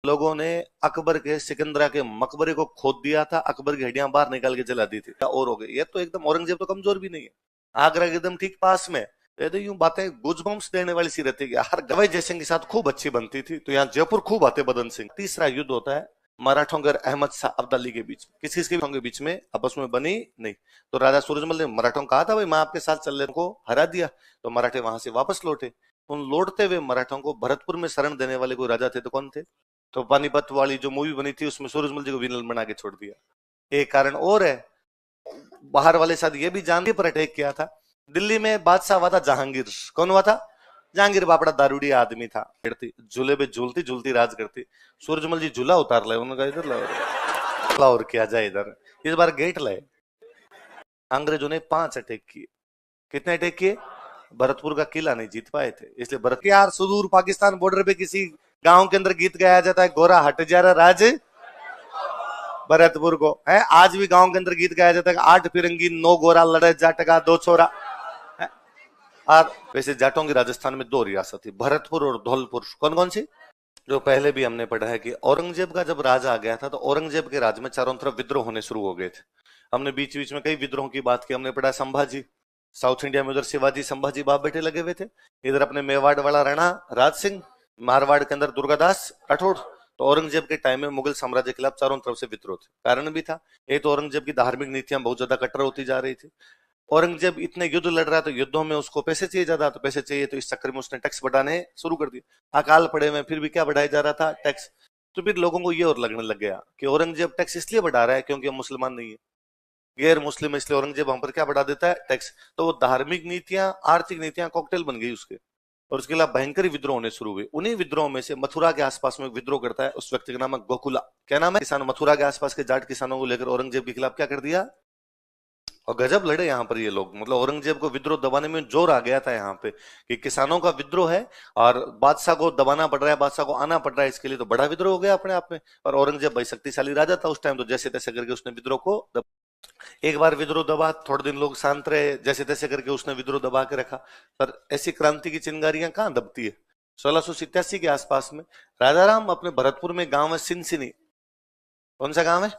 लोगों ने अकबर के सिकंदरा के मकबरे को खोद दिया था, अकबर की हड्डियां बाहर निकाल के जला दी थी, और हो गई। ये तो एकदम औरंगजेब तो कमजोर भी नहीं है, आगरा के एकदम ठीक पास में। ये तो यूं बातें गुजबम्स देने वाली सी रहती है। हर गवाई जयसिंह के साथ खूब अच्छी बनती थी, तो यहाँ जयपुर खूब आते बदन सिंह। तीसरा युद्ध होता है मराठों और अहमद शाह अब्दाली के बीच। किसी के बीच में आपस में बनी नहीं, तो राजा सूरजमल ने मराठों को कहा था भाई मैं आपके साथ चलने को, हरा दिया, तो मराठे वहां से वापस लौटे। उन लौटते हुए मराठों को भरतपुर में शरण देने वाले कोई राजा थे तो कौन थे? तो पानीपत वाली जो मूवी बनी थी उसमें सूरजमल जी को विलन बना के छोड़ दिया। एक कारण और है, बाहर वाले साथ ये भी जानते पर अटैक किया था। दिल्ली में बादशाह हुआ था जहांगीर। कौन हुआ था? जहांगीर बापड़ा दारूडी आदमी था। झूले पे झूलती झूलती राज करती। सूरजमल जी झूला उतार लाए, उन्होंने कहा इधर लाओ और किया जाए इधर। इस बार गेट लाए। अंग्रेजों ने 5 अटैक किए। कितने अटैक किए? भरतपुर का किला नहीं जीत पाए थे, इसलिए भरत यार सुदूर पाकिस्तान बॉर्डर पे किसी गांव के अंदर गीत गाया जाता है, गोरा हट जा रहा राज भरतपुर को है। आज भी गांव के अंदर गीत गाया जाता है, 8 फिरंगी 9 गोरा लड़े जाट का 2 छोरा। और वैसे जाटों की राजस्थान में 2 रियासत थी, भरतपुर और धौलपुर। कौन कौन सी? जो पहले भी हमने पढ़ा है कि औरंगजेब का जब राज आ गया था तो औरंगजेब के राज में चारों तरफ विद्रोह होने शुरू हो गए थे। हमने बीच बीच में कई विद्रोहों की बात की। हमने पढ़ा संभाजी, साउथ इंडिया में उधर शिवाजी संभाजी बाप बेटे लगे हुए थे। इधर अपने मेवाड़ वाला राणा राज सिंह, मारवाड़ के अंदर दुर्गादास राठौड़। तो औरंगजेब के टाइम में मुगल साम्राज्य के खिलाफ चारों तरफ से विद्रोह थे। कारण भी था, एक तो औरंगजेब की धार्मिक नीतियां बहुत ज्यादा कट्टर होती जा रही थी। औरंगजेब इतने युद्ध लड़ रहा, तो युद्धों में उसको पैसे चाहिए ज्यादा, तो पैसे चाहिए, तो इस चक्कर में उसने टैक्स बढ़ाने शुरू कर दिया। अकाल पड़े में फिर भी क्या बढ़ाया जा रहा था? टैक्स। तो फिर लोगों को ये और लगने लग गया कि औरंगजेब टैक्स इसलिए बढ़ा रहा है क्योंकि हम मुसलमान नहीं है, गैर मुस्लिम है, इसलिए औरंगजेब हम पर क्या बढ़ा देता है? टैक्स। तो वो धार्मिक नीतियां आर्थिक नीतियां कॉकटेल बन गई उसके, और उसके खिलाफ भयंकर विद्रोह होने शुरू हुए। उन्हीं विद्रोह में से मथुरा के आसपास में विद्रोह करता है, उस व्यक्ति का नाम है गोकुला। क्या नाम है? किसान। मथुरा के आसपास के जाट किसानों को लेकर औरंगजेब के खिलाफ क्या कर दिया, और गजब लड़े यहाँ पर ये लोग। मतलब औरंगजेब को विद्रोह दबाने में जोर आ गया था यहाँ पे कि किसानों का विद्रोह है और बादशाह को दबाना पड़ रहा है, बादशाह को आना पड़ रहा है, इसके लिए तो बड़ा विद्रोह हो गया अपने आप में। और औरंगजेब भाई शक्तिशाली राजा था उस टाइम, तो जैसे तैसे करके उसने विद्रोह को एक बार विद्रोह दबा, थोड़े दिन लोग शांत रहे, जैसे तैसे करके उसने विद्रोह दबा के रखा। पर ऐसी क्रांति की चिंगारियां कहाँ दबती है? 1687 के आसपास में राजाराम अपने भरतपुर में गांव है सिनसिनी। कौन सा गांव है?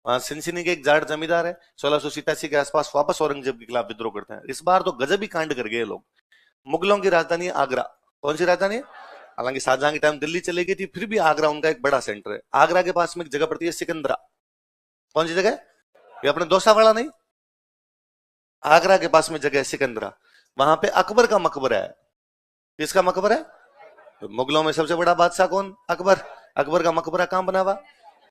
वहां सिनसिनी के एक जाट जमींदार है। 1687 के आसपास वापस औरंगजेब के खिलाफ विद्रोह करते हैं। इस बार तो गजब ही कांड कर गए लोग। मुगलों की राजधानी आगरा। कौन सी राजधानी है? हालांकि शाहजहां के टाइम दिल्ली चली गई थी, फिर भी आगरा उनका एक बड़ा सेंटर है। आगरा के पास में एक जगह पड़ती है सिकंदरा। कौन सी जगह? ये अपने दोसा वाला नहीं, आगरा के पास में जगह है सिकंदरा। वहां पे अकबर का मकबरा है। किसका मकबरा है? तो मुगलों में सबसे बड़ा बादशाह कौन? अकबर। अकबर का मकबरा कहां बना हुआ?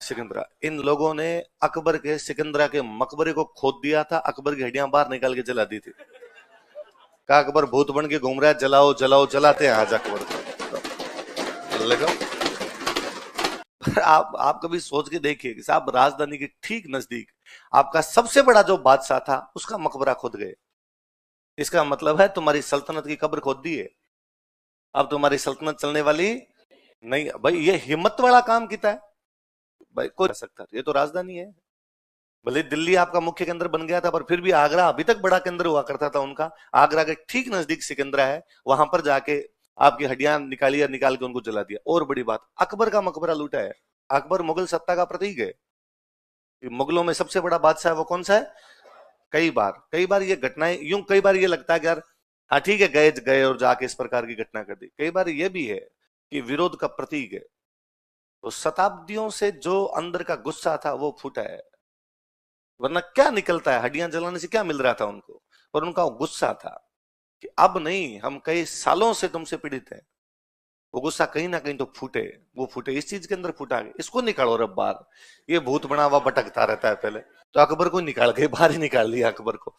सिकंदरा। इन लोगों ने अकबर के सिकंदरा के मकबरे को खोद दिया था, अकबर की हड्डियां बाहर निकाल के जला दी थी। कहा अकबर भूत बन के घूम रहा है, जलाओ जलाओ, जलाते हैं आज अकबर को। आप कभी सोच के देखिए कि साहब राजधानी के ठीक नजदीक आपका सबसे बड़ा जो बादशाह था उसका मकबरा खोद गए। इसका मतलब है तुम्हारी सल्तनत की कब्र खोद दी है, अब तुम्हारी सल्तनत चलने वाली नहीं। भाई ये हिम्मत वाला काम किया है भाई, कोई कर सकता। ये तो राजधानी है। भले दिल्ली आपका मुख्य केंद्र बन गया था, पर फिर भी आगरा अभी तक बड़ा केंद्र हुआ करता था उनका। आगरा के ठीक नजदीक सिकंदरा है, वहां पर जाके आपकी हड्डियां निकाली और निकाल के उनको जला दिया। और बड़ी बात, अकबर का मकबरा लूटा है। अकबर मुगल सत्ता का प्रतीक है। मुगलों में सबसे बड़ा बादशाह है, वो कौन सा है? कई बार ये घटनाएं यूं, कई बार ये लगता है कि यार हाँ ठीक है, गए गए और जाके इस प्रकार की घटना कर दी। कई बार ये भी है कि विरोध का प्रतीक है। तो शताब्दियों से जो अंदर का गुस्सा था वो फूटा है, वरना क्या निकलता है? हड्डियां जलाने से क्या मिल रहा था उनको? पर उनका गुस्सा था कि अब नहीं, हम कई सालों से तुमसे पीड़ित हैं। वो गुस्सा कहीं ना कहीं तो फूटे। वो फूटे इस चीज के अंदर फूटा है, इसको निकालो रब बाहर। ये भूत बना हुआ भटकता रहता है पहले, तो अकबर को निकाल गए, बाहर ही निकाल लिया अकबर को।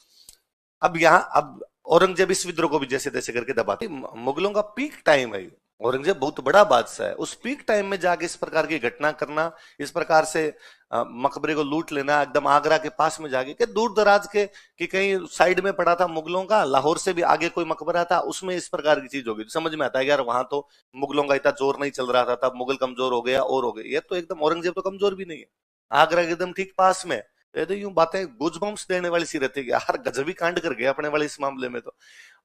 अब यहाँ अब औरंगजेब इस विद्रोह को भी जैसे तैसे करके दबाते। मुगलों का पीक टाइम है, औरंगजेब बहुत बड़ा बादशाह है, उस पीक टाइम में जाके इस प्रकार की घटना करना, इस प्रकार से मकबरे को लूट लेना, एकदम आगरा के पास में जाके, कि दूर दराज के कि कहीं साइड में पड़ा था मुगलों का, लाहौर से भी आगे कोई मकबरा था, उसमें इस प्रकार की चीज होगी। समझ में आता है यार वहां तो मुगलों का इतना जोर नहीं चल रहा था, तब मुगल कमजोर हो गया और हो गए। ये तो एकदम औरंगजेब तो कमजोर भी नहीं है, आगरा के एकदम ठीक पास में। ये तो यूं बातें गुजबम्स देने वाली सी रहती है, हर गजबी कांड कर गया अपने वाले इस मामले में तो।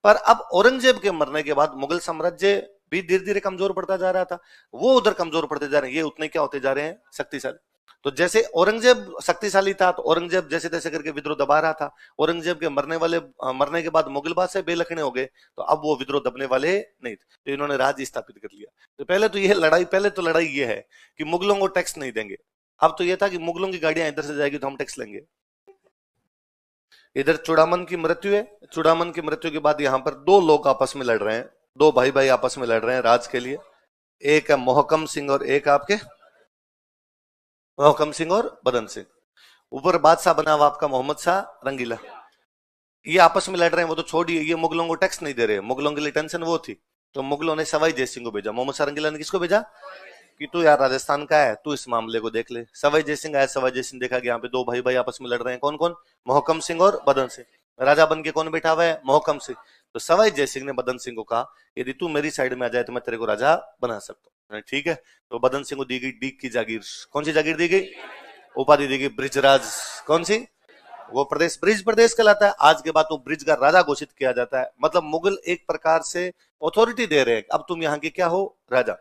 पर अब औरंगजेब के मरने के बाद मुगल साम्राज्य भी धीरे धीरे कमजोर पड़ता जा रहा था, वो उधर कमजोर पड़ते जा रहे हैं, ये उतने क्या होते जा रहे हैं, शक्तिशाली। तो जैसे औरंगजेब शक्तिशाली था तो औरंगजेब जैसे तैसे करके विद्रोह दबा रहा था, औरंगजेब के मरने के बाद मुगल बादशाह बेलखने हो गए, तो अब वो विद्रोह दबने वाले नहीं थे, तो इन्होंने राज स्थापित कर लिया। तो पहले तो लड़ाई ये है कि मुगलों को टैक्स नहीं देंगे। अब तो ये था कि मुगलों की गाड़ियां इधर से जाएगी तो हम टैक्स लेंगे। इधर चूड़ामन की मृत्यु है, चूड़ामन की मृत्यु के बाद यहाँ पर दो लोग आपस में लड़ रहे हैं, दो भाई भाई आपस में लड़ रहे हैं राज के लिए। एक है मोहकम सिंह और एक आपके मोहकम सिंह और बदन सिंह। ऊपर बादशाह बना हुआ आपका मोहम्मद शाह रंगीला। ये आपस में लड़ रहे हैं, वो तो छोड़िए, ये मुगलों को टैक्स नहीं दे रहे, मुगलों के लिए टेंशन वो थी। तो मुगलों ने सवाई जय सिंह को भेजा, मोहम्मद शाह रंगीला ने किसको भेजा कि तू यार राजस्थान का है, तू इस मामले को देख ले। सवाई जय सिंह आया, सवाई जय सिंह देखा कि यहाँ पे दो भाई भाई आपस में लड़ रहे हैं, कौन कौन, मोहकम सिंह और बदन सिंह। राजा बन के कौन बैठा हुआ है, मोहकम सिंह। तो सवाई जय सिंह ने बदन सिंह को कहा यदि तू मेरी साइड में आ जाए तो मैं तेरे को राजा बना सकता हूँ। ठीक है, तो बदन सिंह को दी गई डीग की जागीर। कौन सी जागीर दी गई, उपाधि दी गई ब्रिजराज। कौन सी, वो प्रदेश ब्रिज प्रदेश कहलाता है। आज के बाद वो ब्रिज का राजा घोषित किया जाता है, मतलब मुगल एक प्रकार से अथॉरिटी दे रहे हैं, अब तुम यहाँ के क्या हो, राजा।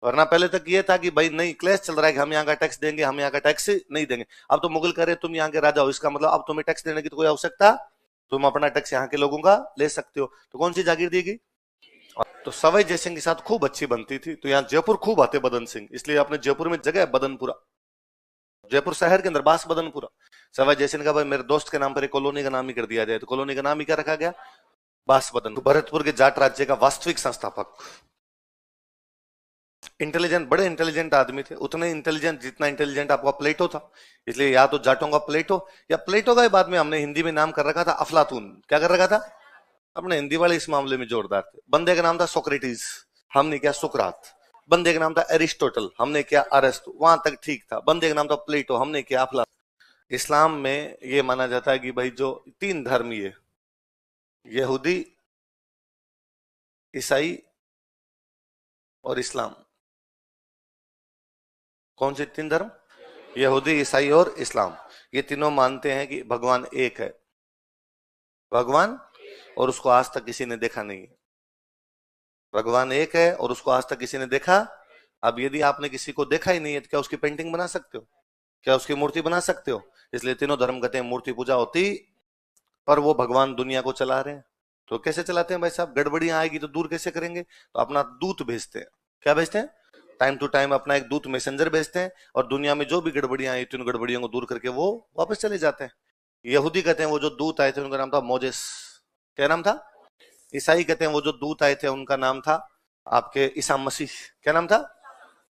वरना पहले तक ये था कि भाई नहीं, क्लेश चल रहा है कि हम यहाँ का टैक्स देंगे, हम यहाँ का टैक्स नहीं देंगे। अब तो मुगल कह रहे तुम यहाँ के राजा हो, इसका मतलब अब तुम्हें टैक्स देने की तो कोई आवश्यकता, तुम अपना टैक्स यहाँ के लोगों का ले सकते हो। तो कौन सी जागीर दी गई, तो सवाई जय सिंह के साथ खूब अच्छी बनती थी। तो यहाँ जयपुर खूब आते बदन सिंह, इसलिए अपने जयपुर में जगह है बदनपुरा, जयपुर शहर के अंदर बास बदनपुरा। सवाई जय सिंह का भाई मेरे दोस्त के नाम पर एक कॉलोनी का नाम ही कर दिया जाए, तो कॉलोनी का नाम ही क्या रखा गया, बास बदन। भरतपुर के जाट राज्य का वास्तविक संस्थापक, इंटेलिजेंट, बड़े इंटेलिजेंट आदमी थे, उतने इंटेलिजेंट जितना इंटेलिजेंट आपका प्लेटो था। इसलिए या तो जाटों का प्लेटो, या प्लेटो का बाद में हमने हिंदी में नाम कर रखा था अफलातून। क्या कर रखा था, अपने हिंदी वाले इस मामले में जोरदार थे। बंदे का नाम था सोक्रेटिस, हमने क्या सुकरात। बंदे का नाम था एरिस्टोटल, हमने क्या अरस्तु, वहां तक ठीक था। बंदे का नाम था प्लेटो, हमने क्या अफलातून। इस्लाम में ये माना जाता है कि भाई जो तीन धर्म, ये यहूदी, ईसाई और इस्लाम, कौन से तीन धर्म, यहूदी, ईसाई और इस्लाम, ये तीनों मानते हैं कि भगवान एक है, भगवान, और उसको आज तक किसी ने देखा नहीं है। भगवान एक है और उसको आज तक किसी ने देखा। अब यदि आपने किसी को देखा ही नहीं है तो क्या उसकी पेंटिंग बना सकते हो, क्या उसकी मूर्ति बना सकते हो। इसलिए तीनों धर्म कहते हैं मूर्ति पूजा होती, पर वो भगवान दुनिया को चला रहे हैं। तो कैसे चलाते हैं भाई साहब, गड़बड़ियां आएगी तो दूर कैसे करेंगे, तो अपना दूत भेजते हैं। क्या भेजते हैं, टाइम टू टाइम अपना एक दूत मैसेंजर भेजते हैं, और दुनिया में जो भी गड़बड़ियां आई थी उन गड़बड़ियों को दूर करके वो वापस चले जाते हैं। यहूदी कहते हैं वो जो दूत आए थे उनका नाम था मोजेस, क्या नाम था। ईसाई कहते हैं वो जो दूत आए थे उनका नाम था आपके ईसा मसीह, क्या नाम था।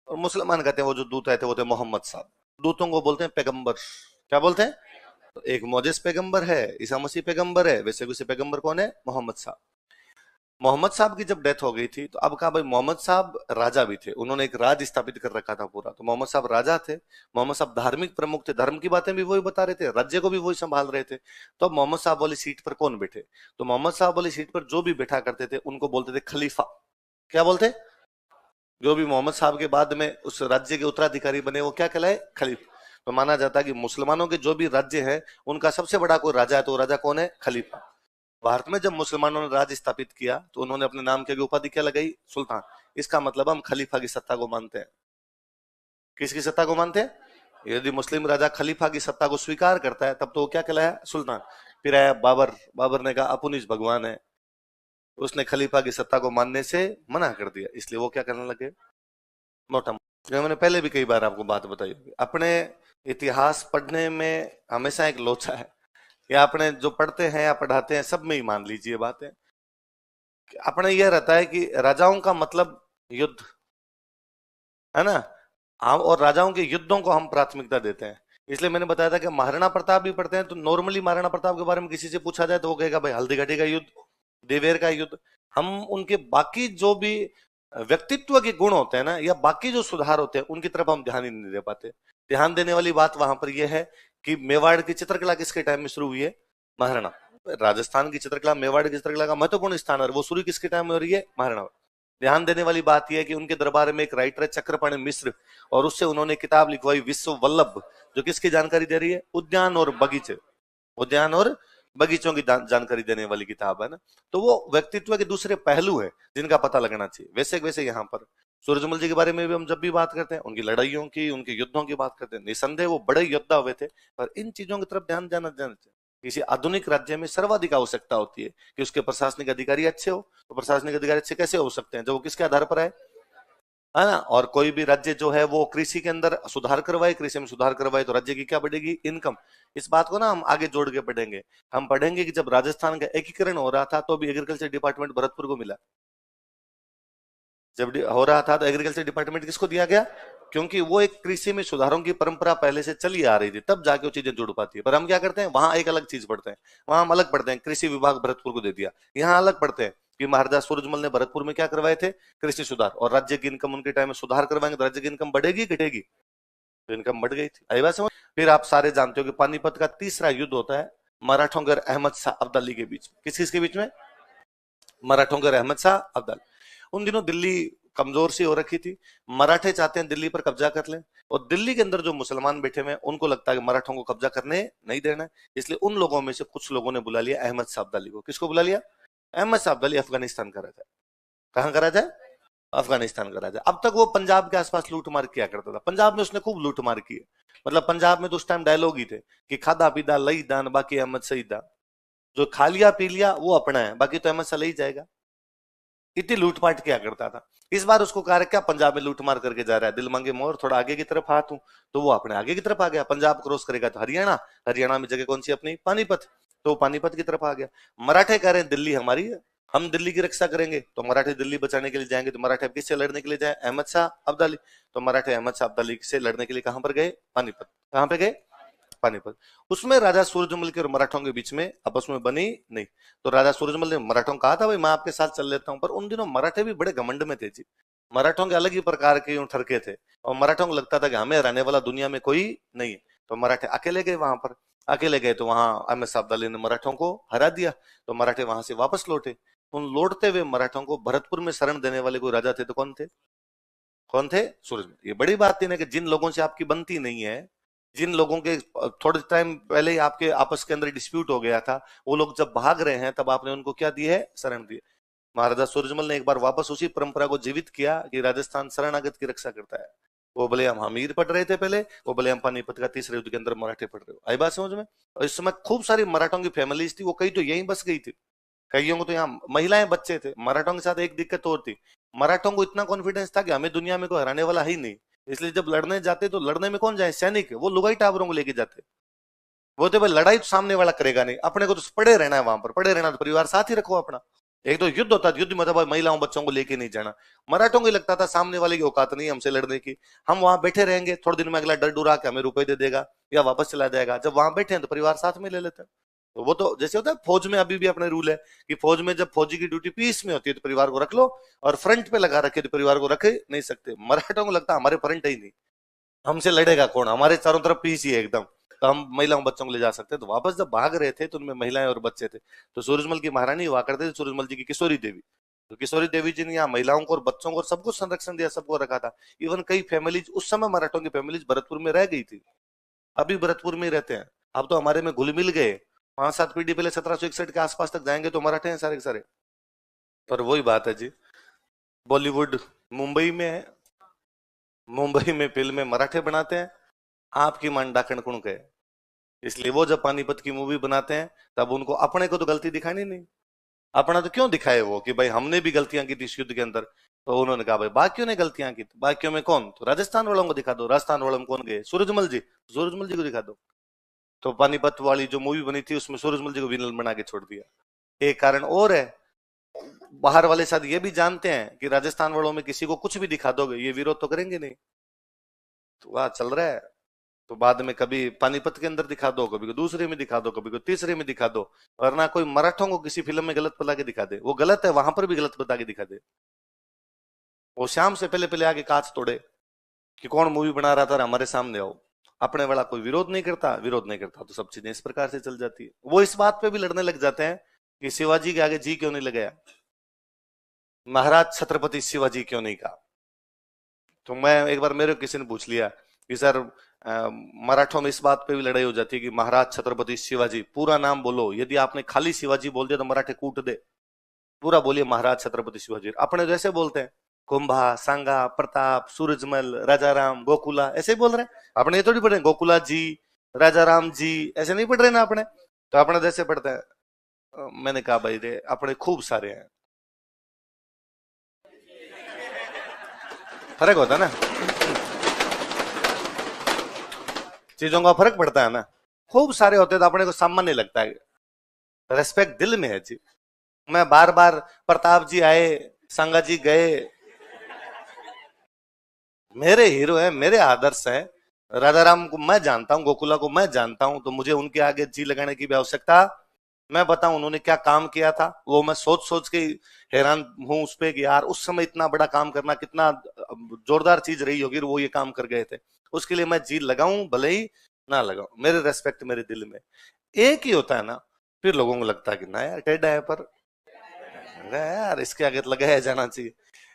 और मुसलमान कहते हैं वो जो दूत आए थे वो थे मोहम्मद साहब। दूतों को बोलते हैं पैगंबर, क्या बोलते हैं। तो एक मोजेस पैगंबर है, ईसा मसीह पैगंबर है, वैसे वैसे पैगंबर कौन है, मोहम्मद साहब। मोहम्मद साहब की जब डेथ हो गई थी तो अब कहा भाई मोहम्मद साहब राजा भी थे, उन्होंने एक राज स्थापित कर रखा था पूरा। तो मोहम्मद साहब राजा थे, मोहम्मद साहब धार्मिक प्रमुख थे, धर्म की बातें भी वही बता रहे थे, राज्य को भी वही संभाल रहे थे। तो अब मोहम्मद साहब वाली सीट पर कौन बैठे, तो मोहम्मद साहब वाली सीट पर जो भी बैठा करते थे उनको बोलते थे खलीफा। क्या बोलते, जो भी मोहम्मद साहब के बाद में उस राज्य के उत्तराधिकारी बने वो क्या कहलाए, खलीफा। तो माना जाता है कि मुसलमानों के जो भी राज्य है उनका सबसे बड़ा कोई राजा है तो राजा कौन है, खलीफा। भारत में जब मुसलमानों ने राज स्थापित किया तो उन्होंने अपने नाम के उपाधि क्या लगाई, सुल्तान। इसका मतलब हम खलीफा की सत्ता को मानते हैं। किसकी सत्ता को मानते हैं, यदि मुस्लिम राजा खलीफा की सत्ता को स्वीकार करता है तब तो वो क्या कहलाया, सुल्तान। फिर आया बाबर, बाबर ने कहा अपुनिज भगवान है, उसने खलीफा की सत्ता को मानने से मना कर दिया, इसलिए वो क्या करने लगे, मोटा। मैंने पहले भी कई बार आपको बात बताई होगी, अपने इतिहास पढ़ने में हमेशा एक लोचा है, या अपने जो पढ़ते हैं या पढ़ाते हैं सब में ही मान लीजिए बातें, अपने यह रहता है कि राजाओं का मतलब युद्ध है ना, हम और राजाओं के युद्धों को हम प्राथमिकता देते हैं। इसलिए मैंने बताया था कि महाराणा प्रताप भी पढ़ते हैं तो नॉर्मली महाराणा प्रताप के बारे में किसी से पूछा जाए तो वो कहेगा भाई हल्दी घाटी का युद्ध, देवेर का युद्ध। हम उनके बाकी जो भी व्यक्तित्व के गुण होते हैं ना, या बाकी जो सुधार होते हैं उनकी तरफ हम ध्यान ही नहीं दे पाते। ध्यान देने वाली बात वहां पर यह है कि मेवाड़ की चित्रकला किसके टाइम में शुरू हुई है, महाराणा। राजस्थान की चित्रकला, मेवाड़ की चित्रकला का महत्वपूर्ण स्थान है, वो शुरू किसके टाइम में हो रही है, महाराणा। ध्यान देने वाली बात यह है कि उनके दरबार में एक राइटर है चक्रपाणि मिश्र, और उससे उन्होंने किताब लिखवाई विश्व वल्लभ, जो किसकी जानकारी दे रही है, उद्यान और बगीचे, उद्यान और बगीचों की जानकारी देने वाली किताब है ना। तो वो व्यक्तित्व के दूसरे पहलू है जिनका पता लगना चाहिए। वैसे वैसे यहाँ पर सूरजमल जी के बारे में भी हम जब भी बात करते हैं, उनकी लड़ाइयों की, उनके युद्धों की बात करते हैं, निसंदेह वो बड़े योद्धा हुए थे। पर इन चीजों की तरफ ध्यान जाना चाहिए। किसी आधुनिक राज्य में सर्वाधिक आवश्यकता होती है कि उसके प्रशासनिक अधिकारी अच्छे हो। तो प्रशासनिक अधिकारी अच्छे कैसे हो सकते हैं? जब वो किसके आधार पर है ना। और कोई भी राज्य जो है वो कृषि के अंदर सुधार करवाए, कृषि में सुधार करवाए तो राज्य की क्या बढ़ेगी? इनकम। इस बात को ना हम आगे जोड़ के पढ़ेंगे। हम पढ़ेंगे कि जब राजस्थान का एकीकरण हो रहा था तो भी एग्रीकल्चर डिपार्टमेंट भरतपुर को मिला। जब हो रहा था तो एग्रीकल्चर डिपार्टमेंट किसको दिया गया? क्योंकि वो एक कृषि में सुधारों की परंपरा पहले से चली आ रही थी, तब जाके वो चीजें जुड़ पाती है। पर हम क्या करते हैं, वहां एक अलग चीज पढ़ते हैं, वहां हम अलग पढ़ते हैं, कृषि विभाग भरतपुर को दे दिया। यहाँ अलग पढ़ते हैं कि महाराजा सूरजमल ने भरतपुर में क्या करवाए थे? कृषि सुधार। और राज्य की इनकम उनके टाइम में सुधार करवाएंगे तो राज्य की इनकम बढ़ेगी घटेगी? तो इनकम बढ़ गई थी। आई बात समझ? फिर आप सारे जानते हो कि पानीपत का तीसरा युद्ध होता है मराठों और अहमद शाह अब्दाली के बीच। किस किसके बीच में? मराठों और अहमद शाह अब्दाली। उन दिनों दिल्ली कमजोर सी हो रखी थी। मराठे चाहते हैं दिल्ली पर कब्जा कर लें, और दिल्ली के अंदर जो मुसलमान बैठे हुए हैं उनको लगता है कि मराठों को कब्जा करने नहीं देना है। इसलिए उन लोगों में से कुछ लोगों ने बुला लिया अहमद शाह अब्दाली को। किसको बुला लिया? अहमद शाह अब्दाली अफगानिस्तान का राजा। कहां का राजा? अफगानिस्तान का राजा। अब तक वो पंजाब के आसपास लूट मार किया करता था। पंजाब में उसने खूब लूट मार की है। मतलब पंजाब में तो उस टाइम डायलॉग ही थे कि खादा पीदा लई दान बाकी अहमद शहीदा। जो खा लिया पी लिया वो अपना है, बाकी तो अहमद शाह ले ही जाएगा। इतनी लूटपाट किया करता था। इस बार उसको कहा क्या पंजाब में लूटमार करके जा रहा है, दिल मांगे मोर थोड़ा आगे की तरफ हाथ हूं। तो वो अपने आगे की तरफ आ गया। पंजाब क्रॉस करेगा तो हरियाणा, हरियाणा में जगह कौन सी अपनी? पानीपत। तो पानीपत की तरफ आ गया। मराठे कह रहे हैं दिल्ली हमारी है, हम दिल्ली की रक्षा करेंगे। तो मराठे दिल्ली बचाने के लिए जाएंगे। तो मराठे किससे लड़ने के लिए जाए? अहमद शाह अब्दाली। तो मराठे अहमद शाह अब्दाली से लड़ने के लिए कहां पर गए? पानीपत। कहां पे गए? पानीपत। उसमें राजा सूरजमल के और मराठों के बीच में आपस में बनी नहीं। तो राजा सूरजमल ने मराठों को कहा था भाई मैं आपके साथ चल लेता हूं। पर उन दिनों मराठे भी बड़े घमंड में थे जी। मराठों के अलग ही प्रकार के ठरके थे, और मराठों को लगता था कि हमें हराने वाला दुनिया में कोई नहीं है। तो मराठे अकेले गए वहां पर। अकेले गए तो वहां अहमद शाह अब्दाली ने मराठों को हरा दिया। तो मराठे वहां से वापस लौटे। उन लौटते हुए मराठों को भरतपुर में शरण देने वाले कोई राजा थे तो कौन थे? कौन थे? सूरजमल। ये बड़ी बात थी ना कि जिन लोगों से आपकी बनती नहीं है, जिन लोगों के थोड़े टाइम पहले ही आपके आपस के अंदर डिस्प्यूट हो गया था, वो लोग जब भाग रहे हैं तब आपने उनको क्या दी है? शरण दी। महाराजा सूरजमल ने एक बार वापस उसी परंपरा को जीवित किया कि राजस्थान शरणागत की रक्षा करता है। वो भले हम हमीर पढ़ रहे थे पहले, वो भले हम पानीपत का तीसरे युद्ध के अंदर मराठे पढ़ रहे हो। आई बात समझ में? और इस समय खूब सारी मराठों की फैमिलीज थी, वो कई तो यहीं बस गई थी, कईयों को तो यहाँ महिलाएं बच्चे थे। मराठों के साथ एक दिक्कत और थी, मराठों को इतना कॉन्फिडेंस था कि हमें दुनिया में कोई हराने वाला ही नहीं। इसलिए जब लड़ने जाते तो लड़ने में कौन जाए? सैनिक। वो लुगाई टाबरों को लेके जाते। वो तो भाई लड़ाई तो सामने वाला करेगा नहीं, अपने को तो पड़े रहना है वहां पर। पड़े रहना तो परिवार साथ ही रखो अपना। एक तो युद्ध होता है, युद्ध में तो भाई महिलाओं बच्चों को लेके नहीं जाना। मराठों को लगता था सामने वाले की औकात नहीं हमसे लड़ने की, हम वहां बैठे रहेंगे, थोड़े दिन में अगला डर डुरा के हमें रुपए दे देगा या वापस चला जाएगा। जब वहां बैठे हैं तो परिवार साथ में ले लेते हैं। तो वो तो जैसे होता है फौज में, अभी भी अपने रूल है कि फौज में जब फौजी की ड्यूटी पीस में होती है तो परिवार को रख लो, और फ्रंट पे लगा रखे तो परिवार को रख नहीं सकते। मराठों को लगता है हमारे फ्रंट ही नहीं, हमसे लड़ेगा कौन, हमारे चारों तरफ पीस ही है एकदम, तो हम महिलाओं बच्चों को ले जा सकते हैं। तो वापस जब भाग रहे थे तो उनमें महिलाएं और बच्चे थे। तो सूरजमल की महारानी हुआ करते थे, सूरजमल जी की किशोरी देवी। तो किशोरी देवी जी ने यहाँ महिलाओं को और बच्चों को सबको संरक्षण दिया, सबको रखा था। इवन कई फैमिलीज उस समय मराठों की फैमिलीज भरतपुर में रह गई थी, अभी भरतपुर में ही रहते हैं। अब तो हमारे में घुल मिल गए। 5-7 पीढ़ी पहले 1761 के आसपास तक जाएंगे तो मराठे हैं सारे के सारे। पर वही बात है जी, बॉलीवुड मुंबई में है, मुंबई में फिल्में मराठे बनाते हैं, आपकी मान डाकण कुण के। इसलिए वो जब पानीपत की मूवी बनाते हैं तब उनको अपने को तो गलती दिखानी नहीं। अपना तो क्यों दिखाए वो कि भाई हमने भी गलतियां की थी इस युद्ध के अंदर। तो उन्होंने कहा भाई बाकियों ने गलतियां की, बाकियों में कौन? तो राजस्थान वालों को दिखा दो। राजस्थान वालों में कौन गए? सूरजमल जी। सूरजमल जी को दिखा दो। तो पानीपत वाली जो मूवी बनी थी उसमें सूरजमल जी को विलन बना के छोड़ दिया। एक कारण और है, बाहर वाले शायद ये भी जानते हैं कि राजस्थान वालों में किसी को कुछ भी दिखा दोगे ये विरोध तो करेंगे नहीं। तो वह चल रहा है। तो बाद में कभी पानीपत के अंदर दिखा दो, कभी को दूसरे में दिखा दो, कभी को तीसरे में दिखा दो, वरना कोई मराठों को किसी फिल्म में गलत बता के दिखा दे, वो गलत है वहां पर भी गलत बता के दिखा दे। वो शाम से पहले पहले आके कांच तोड़े कि कौन मूवी बना रहा था, हमारे सामने आओ। अपने वाला कोई विरोध नहीं करता, विरोध नहीं करता तो सब चीजें इस प्रकार से चल जाती है। वो इस बात पे भी लड़ने लग जाते हैं कि शिवाजी के आगे जी क्यों नहीं लगाया, महाराज छत्रपति शिवाजी क्यों नहीं कहा। तो मैं एक बार मेरे किसी ने पूछ लिया कि सर मराठों में इस बात पे भी लड़ाई हो जाती है कि महाराज छत्रपति शिवाजी, पूरा नाम बोलो, यदि आपने खाली शिवाजी बोल दिया तो मराठे कूट दे। पूरा बोलिए महाराज छत्रपति शिवाजी। अपने जैसे बोलते हैं कुंभा, सांगा, प्रताप, सूरजमल, राजाराम, गोकुला, ऐसे ही बोल रहे हैं। अपने ये थोड़ी पढ़ रहे हैं गोकुला जी, राजाराम जी, ऐसे नहीं पढ़ रहे ना अपने। तो अपने जैसे पढ़ते हैं। मैंने कहा भाई रे अपने खूब सारे हैं, फर्क होता है ना, चीजों का फर्क पड़ता है ना। खूब सारे होते तो अपने को सामान्य लगता है, रेस्पेक्ट दिल में है जी। मैं बार बार प्रताप जी आए, संगा जी गए, मेरे हीरो हैं, मेरे आदर्श हैं। राजाराम को मैं जानता हूं, गोकुला को मैं जानता हूं, तो मुझे उनके आगे जी लगाने की भी आवश्यकता। मैं बताऊं उन्होंने क्या काम किया था, वो मैं सोच सोच के हैरान हूं उस पे कि यार उस समय इतना बड़ा काम करना कितना जोरदार चीज रही होगी, वो ये काम कर गए थे। उसके लिए मैं जी लगाऊं भले ही ना लगाऊं, मेरे रेस्पेक्ट मेरे दिल में। एक ही होता है ना, फिर लोगों को लगता है कि ना यार टेढ़ा है, पर यार इसके आगे तो लगाया जाना चाहिए।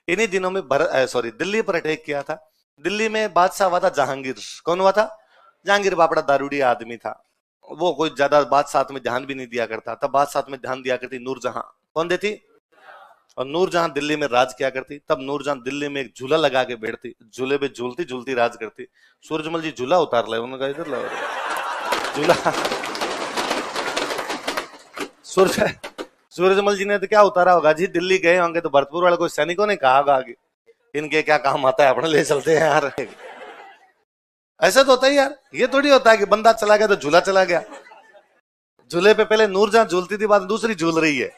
इन्हीं दिनों में सॉरी दिल्ली पर अटैक किया था। दिल्ली में बादशाह हुआ था जहांगीर। कौन हुआ था? जहांगीर बापड़ा दारूडी आदमी था। वो कोई ज्यादा बादशाह में ध्यान भी नहीं दिया करता, तब बादशाह में ध्यान दिया करती नूरजहां। कौन देती? और नूरजहां दिल्ली में राज किया करती। तब नूरजहां दिल्ली में एक झूला लगा के बैठती, झूले पे झूलती झूलती राज करती। सूरजमल जी झूला उतार लाए, उन्होंने कहा इधर लाओ झूला। सूरज सूरजमल जी ने तो क्या उतारा होगा जी, दिल्ली गए होंगे तो भरतपुर वाले कोई सैनिकों ने कहा होगा कि इनके क्या काम आता है, अपने ले चलते हैं यार। ऐसा तो होता ही यार, ये थोड़ी होता है कि बंदा चला गया तो झूला चला गया। झूले पे पहले नूरजहां झूलती थी, बाद दूसरी झूल रही है,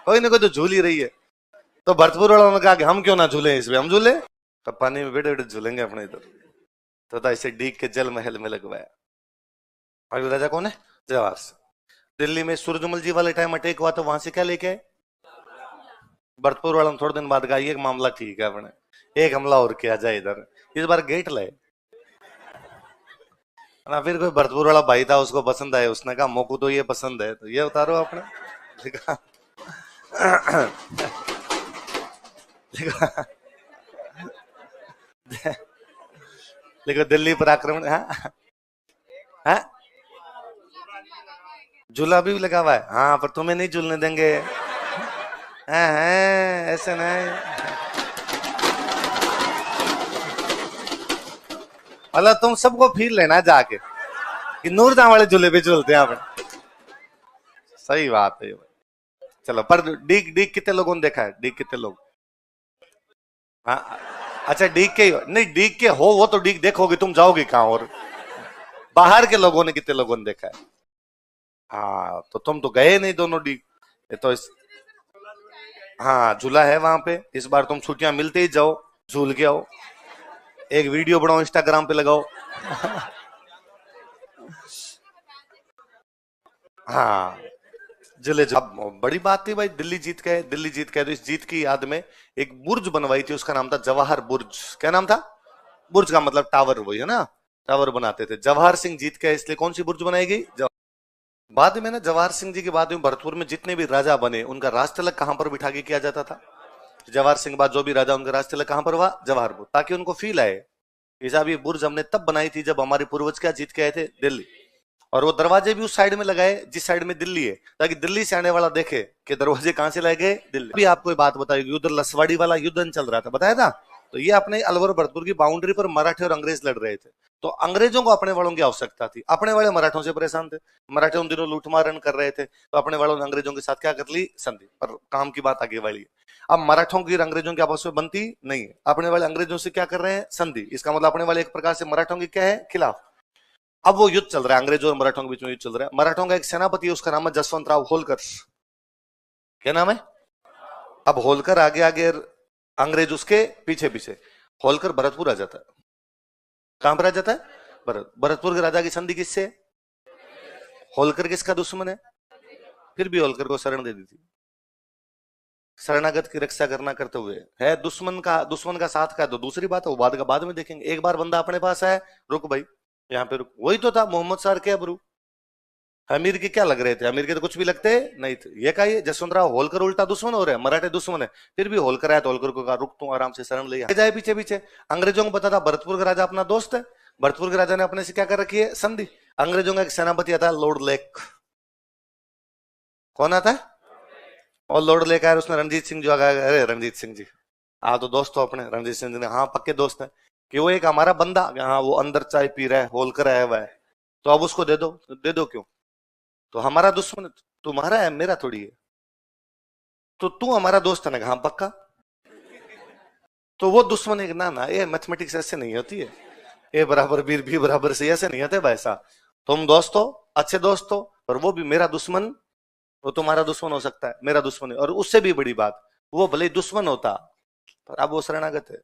कोई ना कोई तो झूल ही रही है। तो भरतपुर वालों ने कहा कि हम क्यों ना झूले, इसमें हम झूले। तब पानी में बैठे बैठे झूलेंगे अपने इधर। तो ऐसे डीग के जल महल में लगवाया। अभी राजा कौन है? जवाहर सिंह। दिल्ली में सूरजमल जी वाले टाइम अटैक हुआ तो वहां से क्या लेके आए? भरतपुर वालों ने थोड़े दिन बाद कहा ये मामला ठीक है, अपने एक हमला और किया जाए इधर, इस बार गेट लाए ना। फिर कोई भरतपुर वाला भाई था, उसको पसंद आया, उसने कहा मोकू तो ये पसंद है, तो ये उतारो अपने। देखा देखो दिल्ली पर आक्रमण। हाँ झूला भी लगा हुआ है, हाँ पर तुम्हें नहीं झूलने देंगे। ऐसे नहीं, मतलब तुम सबको फील लेना जाके कि नूरजहां वाले झूले पे झूलते हैं अपने। सही बात है भाई। चलो पर डीग डीग कितने लोगों ने देखा है? डीग कितने लोग? हाँ अच्छा डीग के नहीं, डीग के हो वो तो डीग देखोगे, तुम जाओगे कहां? और बाहर के लोगों ने कितने लोगों ने देखा है? हाँ तो तुम तो गए नहीं दोनों डीग। ये तो हाँ झूला है वहां पे। इस बार तुम छुट्टियां मिलते ही जाओ, झूल के आओ, एक वीडियो बनाओ इंस्टाग्राम पे लगाओ। हाँ जिले अब बड़ी बात थी भाई, दिल्ली जीत गए। दिल्ली जीत गए तो इस जीत की याद में एक बुर्ज बनवाई थी, उसका नाम था जवाहर बुर्ज। क्या नाम था? बुर्ज का मतलब टावर, वही है ना, टावर बनाते थे। जवाहर सिंह जीत गए इसलिए कौन सी बुर्ज बनाई गई? बाद में ना जवाहर सिंह जी के बाद में भरतपुर में जितने भी राजा बने उनका राज तिलक कहां पर बिठा के किया जाता था? जवाहर सिंह बाद जो भी राजा उनका राज तिलक कहां पर हुआ? जवाहरपुर, ताकि उनको फील आए कि साहब ये बुर्ज हमने तब बनाई थी जब हमारे पूर्वज क्या जीत के आए थे? दिल्ली। और वो दरवाजे भी उस साइड में लगाए जिस साइड में दिल्ली है, ताकि दिल्ली से आने वाला देखे कि दरवाजे कहां से लाए गए? दिल्ली। भी आपको बात बताई, युद्ध लसवाड़ी वाला युद्ध चल रहा था, बताया था। तो ये अपने अलवर भरतपुर की बाउंड्री पर मराठे और अंग्रेज लड़ रहे थे। तो अंग्रेजों को अपने वालों की आवश्यकता थी, अपने वाले मराठों से परेशान थे। मराठे उन दिनों लूटमारन कर रहे थे, तो अपने वालों ने अंग्रेजों के साथ क्या कर ली? संधि। पर काम की बात आगे वाली है। अब मराठों की अंग्रेजों की आपस में बनती नहीं है, अपने वाले अंग्रेजों से क्या कर रहे हैं? संधि। इसका मतलब अपने वाले एक प्रकार से मराठों की क्या है? खिलाफ। अब वो युद्ध चल रहा है, अंग्रेजों और मराठों के बीच में युद्ध चल रहा है। मराठों का एक सेनापति है, उसका नाम है जसवंत राव होलकर। क्या नाम है? अब होलकर आगे आगे, अंग्रेज उसके पीछे पीछे। होलकर भरतपुर आ जाता है। कहां पर आ जाता है? भरतपुर के राजा की संधि किससे? होलकर किसका दुश्मन है? फिर भी होलकर को शरण दे दी थी। शरणागत की रक्षा करना करते हुए है। दुश्मन का साथ का तो दूसरी बात है, वो बाद में देखेंगे। एक बार बंदा अपने पास है, रुक भाई यहाँ पे रुक। वही तो था मोहम्मद सार के अबरू। अमीर के क्या लग रहे थे? अमीर के तो कुछ भी लगते नहीं थे। ये का ये जसवंतराव होलकर उल्टा दुश्मन हो रहे हैं, मराठे दुश्मन है। फिर भी होलकर आया तो होलकर को कहा रुक, तू आराम से शरण ले जाए पीछे पीछे। अंग्रेजों को पता था भरतपुर का राजा अपना दोस्त है, भरतपुर के राजा ने अपने से क्या कर रखी है? संधि। अंग्रेजों का एक सेनापति आता है लॉर्ड लेक। कौन आता है? और लॉर्ड लेक आया, उसने रणजीत सिंह जो आ गया, अरे रणजीत सिंह जी हाँ तो दोस्त हो अपने। रणजीत सिंह जी ने हाँ पक्के दोस्त हैं कि वो एक हमारा बंदा हाँ वो अंदर चाय पी रहा है, होलकर आया हुआ है, तो अब उसको दे दो। दे दो क्यों? तो हमारा दुश्मन तुम्हारा है, मेरा थोड़ी है। तो तू हमारा दोस्त है ना? हाँ पक्का। तो वो दुश्मन है ना? ना ये मैथमेटिक्स ऐसे नहीं होती है। ए बराबर बी बराबर सी ऐसे नहीं होते भाई साहब। तुम दोस्त हो, अच्छे दोस्त हो, पर वो भी मेरा दुश्मन। वो तुम्हारा दुश्मन हो सकता है, मेरा दुश्मन है। और उससे भी बड़ी बात, वो भले ही दुश्मन होता पर अब वो शरणागत है,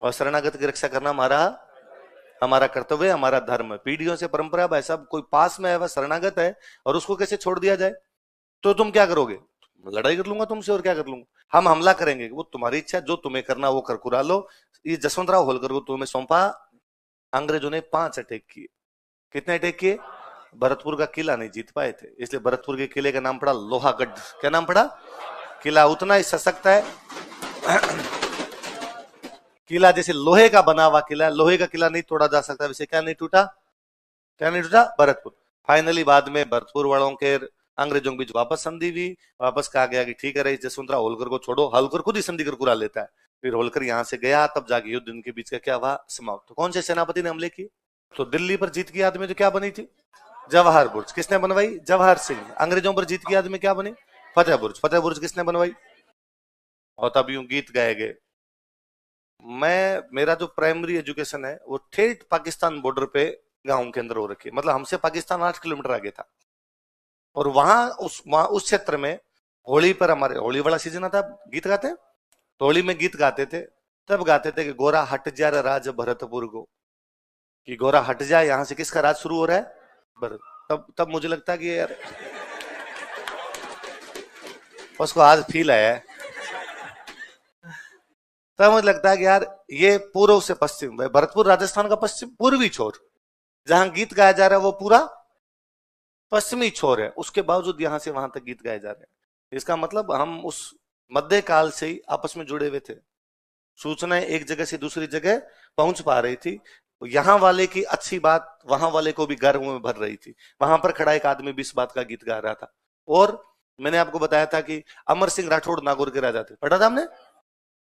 और शरणागत की रक्षा करना हमारा हमारा कर्तव्य, हमारा धर्म है। पीढ़ियों से परंपरा भाई साहब। कोई पास में है वह शरणागत है और उसको कैसे छोड़ दिया जाए? तो तुम क्या करोगे? लड़ाई कर लूंगा तुमसे, और क्या कर लूंगा? हम हमला करेंगे। वो तुम्हारी इच्छा, जो तुम्हें करना वो कर कुरा लो। ये जसवंतराव होलकर को तुम्हें सौंपा। अंग्रेजों ने 5 अटैक किए। कितने अटैक किए? भरतपुर का किला नहीं जीत पाए थे, इसलिए भरतपुर के किले का नाम पड़ा लोहागढ़। क्या नाम पड़ा? किला उतना ही सशक्त है। किला जैसे लोहे का बना हुआ किला, लोहे का किला नहीं तोड़ा जा सकता, वैसे क्या नहीं टूटा? क्या नहीं टूटा? भरतपुर। फाइनली बाद में भरतपुर वालों के अंग्रेजों के बीच वापस संधि हुई। वापस कहा गया कि ठीक है रही जसवंतराव होलकर को छोड़ो। होलकर खुद ही संधि कर कुरा लेता है। फिर होलकर यहां से गया, तब जाके युद्ध इनके बीच का क्या हुआ? समाप्त। तो कौन से सेनापति ने हमले किए? तो दिल्ली पर जीत की याद में जो क्या बनी थी? जवाहर बुर्ज। किसने बनवाई? जवाहर सिंह। अंग्रेजों पर जीत की याद में क्या बनी? फतेह बुर्ज। फतेह बुर्ज किसने बनवाई? और तब यूं गीत गाए गए। मेरा जो प्राइमरी एजुकेशन है वो ठेठ पाकिस्तान बॉर्डर पे गांव के अंदर हो रखी है। मतलब हमसे पाकिस्तान 8 किलोमीटर आगे था। और वहां उस क्षेत्र में होली पर, हमारे होली वाला सीजन आता, गीत गाते हैं तो होली में गीत गाते थे। तब गाते थे कि गोरा हट जा रे राज भरतपुर को, कि गोरा हट जाए, यहां से किसका राज शुरू हो रहा है? भरत। तब मुझे लगता है कि यार उसको आज फील आया है। तब मुझे लगता है कि यार ये पूर्व से पश्चिम, भरतपुर राजस्थान का पश्चिम पूर्वी छोर, जहां गीत गाया जा रहा है वो पूरा पश्चिमी छोर है। उसके बावजूद यहां से वहां तक गीत गाए जा रहे हैं। इसका मतलब हम उस मध्य काल से ही आपस में जुड़े हुए थे। सूचनाएं एक जगह से दूसरी जगह पहुंच पा रही थी। यहाँ वाले की अच्छी बात वहां वाले को भी गर्व में भर रही थी। वहां पर खड़ा एक आदमी भी इस बात का गीत गा रहा था। और मैंने आपको बताया था कि अमर सिंह राठौड़ नागौर के राजा थे, पढ़ा था हमने।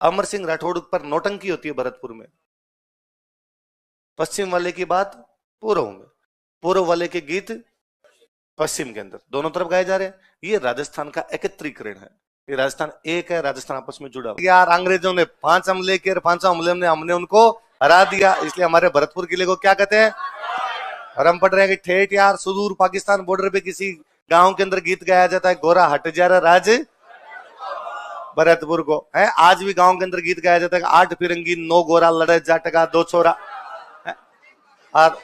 अमर सिंह राठौड़ पर नौटंकी होती है भरतपुर में। पश्चिम वाले की बात पूर्व में, पूर्व वाले के गीत पश्चिम के अंदर, दोनों तरफ गाए जा रहे हैं। ये राजस्थान का एकत्रीकरण है। ये राजस्थान एक है, राजस्थान आपस में जुड़ा हुआ। यार अंग्रेजों ने 5 हमले किए, 5 हमले में हमने उनको हरा दिया, इसलिए हमारे भरतपुर किले को क्या कहते हैं? और हम पढ़ रहे हैं कि ठेठ यार सुदूर पाकिस्तान बॉर्डर पे किसी गांव के अंदर गीत गाया जाता है, गोरा हट जा रहा राज भरतपुर को है। आज भी गांव के अंदर गीत गाया जाता है, 8 फिरंगी 9 गोरा लड़े जाट का 2 छोरा। और